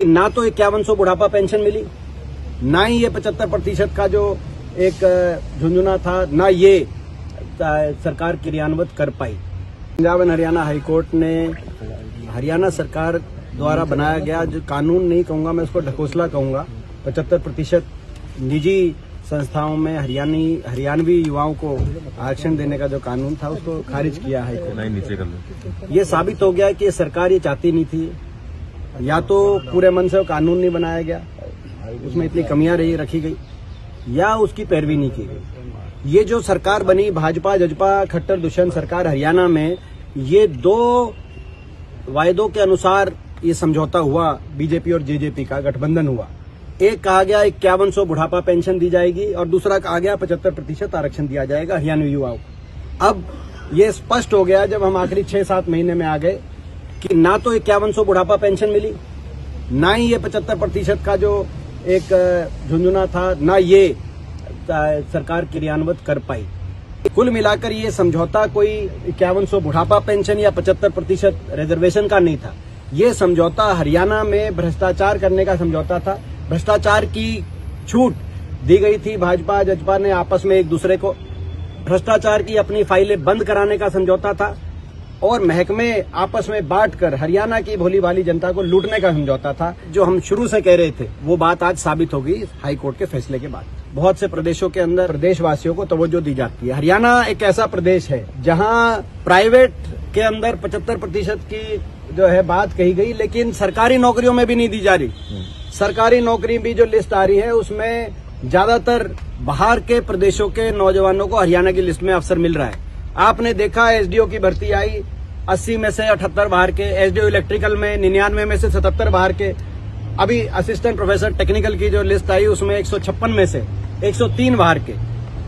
ना तो 5100 बुढ़ापा पेंशन मिली, ना ही ये 75% का जो एक झुंझुना था, ना ये सरकार क्रियान्वित कर पाई। पंजाब एंड हरियाणा हाईकोर्ट ने हरियाणा सरकार द्वारा बनाया गया जो कानून नहीं कहूंगा मैं, उसको ढकोसला कहूंगा, 75% निजी संस्थाओं में हरियाणवी युवाओं को आरक्षण देने का जो कानून था उसको खारिज किया हाईकोर्ट। ये साबित हो गया कि सरकार ये चाहती नहीं थी, या तो पूरे मन से कानून नहीं बनाया गया, उसमें इतनी कमियां रखी गई, या उसकी पैरवी नहीं की गई। ये जो सरकार बनी भाजपा जजपा खट्टर दुष्यंत सरकार हरियाणा में, ये दो वायदों के अनुसार ये समझौता हुआ, बीजेपी और जेजेपी का गठबंधन हुआ। एक कहा गया 5100 बुढ़ापा पेंशन दी जाएगी और दूसरा कहा गया 75% आरक्षण दिया जाएगा हरियाणवी युवाओं को। अब ये स्पष्ट हो गया जब हम आखिरी 6-7 महीने में आ गए कि ना तो 5100 बुढ़ापा पेंशन मिली, ना ही ये 75% का जो एक झुंझुना था, ना ये सरकार क्रियान्वित कर पाई। कुल मिलाकर ये समझौता कोई 5100 बुढ़ापा पेंशन या 75% रिजर्वेशन का नहीं था। ये समझौता हरियाणा में भ्रष्टाचार करने का समझौता था। भ्रष्टाचार की छूट दी गई थी भाजपा जजपा ने आपस में एक दूसरे को, भ्रष्टाचार की अपनी फाइलें बंद कराने का समझौता था और महकमे आपस में बांटकर हरियाणा की भोली भाली जनता को लूटने का समझौता था। जो हम शुरू से कह रहे थे वो बात आज साबित हो गई हाईकोर्ट के फैसले के बाद। बहुत से प्रदेशों के अंदर प्रदेशवासियों को तवज्जो दी जाती है। हरियाणा एक ऐसा प्रदेश है जहां प्राइवेट के अंदर 75% की जो है बात कही गई, लेकिन सरकारी नौकरियों में भी नहीं दी जा रही। सरकारी नौकरी भी जो लिस्ट आ रही है उसमें ज्यादातर बाहर के प्रदेशों के नौजवानों को हरियाणा की लिस्ट में अवसर मिल रहा है। आपने देखा एसडीओ की भर्ती आई, 80 में से 78 बाहर के, एसडीओ इलेक्ट्रिकल में 99 में से 77 बाहर के। अभी असिस्टेंट प्रोफेसर टेक्निकल की जो लिस्ट आई उसमें 156 में से 103 बाहर के।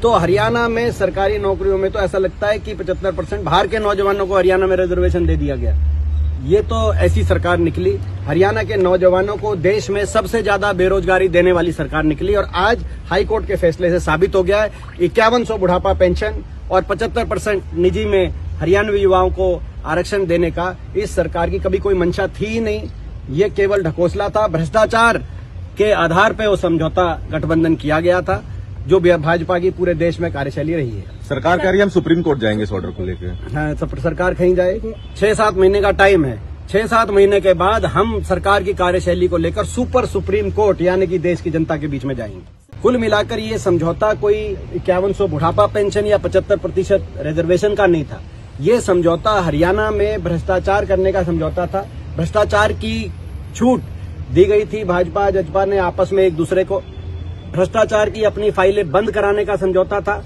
तो हरियाणा में सरकारी नौकरियों में तो ऐसा लगता है कि 75% बाहर के नौजवानों को हरियाणा में रिजर्वेशन दे दिया गया। ये तो ऐसी सरकार निकली, हरियाणा के नौजवानों को देश में सबसे ज्यादा बेरोजगारी देने वाली सरकार निकली। और आज हाईकोर्ट के फैसले से साबित हो गया है 5100 बुढ़ापा पेंशन और 75% निजी में हरियाणवी युवाओं को आरक्षण देने का इस सरकार की कभी कोई मंशा थी ही नहीं। ये केवल ढकोसला था। भ्रष्टाचार के आधार पर वो समझौता गठबंधन किया गया था, जो भाजपा की पूरे देश में कार्यशैली रही है। सरकार कह रही है हम सुप्रीम कोर्ट जाएंगे इस ऑर्डर को लेकर। हाँ, सरकार कहीं जाएगी। 6-7 महीने का टाइम है। 6-7 महीने के बाद हम सरकार की कार्यशैली को लेकर सुप्रीम कोर्ट यानी कि देश की जनता के बीच में जाएंगे। कुल मिलाकर ये समझौता कोई 5100 बुढ़ापा पेंशन या 75% रिजर्वेशन का नहीं था। ये समझौता हरियाणा में भ्रष्टाचार करने का समझौता था। भ्रष्टाचार की छूट दी गई थी भाजपा जजपा ने आपस में एक दूसरे को, भ्रष्टाचार की अपनी फाइलें बंद कराने का समझौता था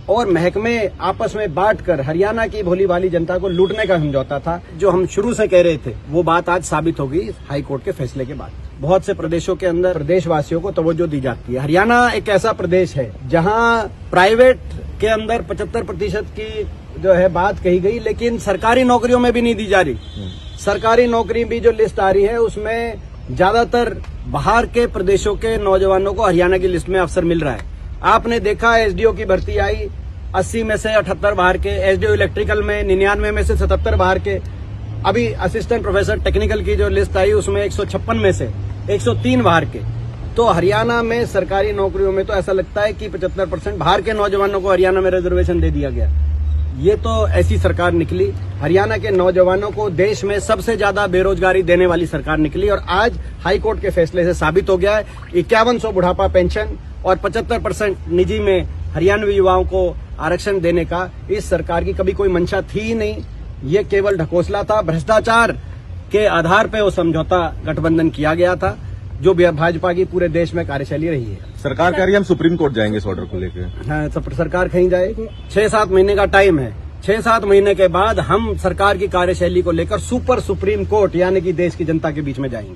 और महकमे आपस में बांटकर हरियाणा की भोली भाली जनता को लूटने का समझौता था। जो हम शुरू से कह रहे थे वो बात आज साबित हो गई हाईकोर्ट के फैसले के बाद। बहुत से प्रदेशों के अंदर प्रदेशवासियों को तवज्जो दी जाती है। हरियाणा एक ऐसा प्रदेश है जहां प्राइवेट के अंदर 75% की जो है बात कही गई, लेकिन सरकारी नौकरियों में भी नहीं दी जा रही। सरकारी नौकरी भी जो लिस्ट आ रही है उसमें ज्यादातर बाहर के प्रदेशों के नौजवानों को हरियाणा की लिस्ट में अवसर मिल रहा है। आपने देखा एसडीओ की भर्ती आई, 80 में से 78 बाहर के, एसडीओ इलेक्ट्रिकल में 99 में से 77 बाहर के। अभी असिस्टेंट प्रोफेसर टेक्निकल की जो लिस्ट आई उसमें 156 में से 103 बाहर के। तो हरियाणा में सरकारी नौकरियों में तो ऐसा लगता है कि 75% बाहर के नौजवानों को हरियाणा में रिजर्वेशन दे दिया गया। ये तो ऐसी सरकार निकली, हरियाणा के नौजवानों को देश में सबसे ज्यादा बेरोजगारी देने वाली सरकार निकली। और आज हाईकोर्ट के फैसले से साबित हो गया है 5100 बुढ़ापा पेंशन और 75% निजी में हरियाणवी युवाओं को आरक्षण देने का इस सरकार की कभी कोई मंशा थी ही नहीं। ये केवल ढकोसला था। भ्रष्टाचार के आधार पर वो समझौता गठबंधन किया गया था, जो भाजपा की पूरे देश में कार्यशैली रही है। सरकार कह रही है हम सुप्रीम कोर्ट जाएंगे इस ऑर्डर को लेकर। हाँ, सरकार कहीं जाएगी। 6-7 महीने का टाइम है। 6-7 महीने के बाद हम सरकार की कार्यशैली को लेकर सुप्रीम कोर्ट यानी कि देश की जनता के बीच में जाएंगे।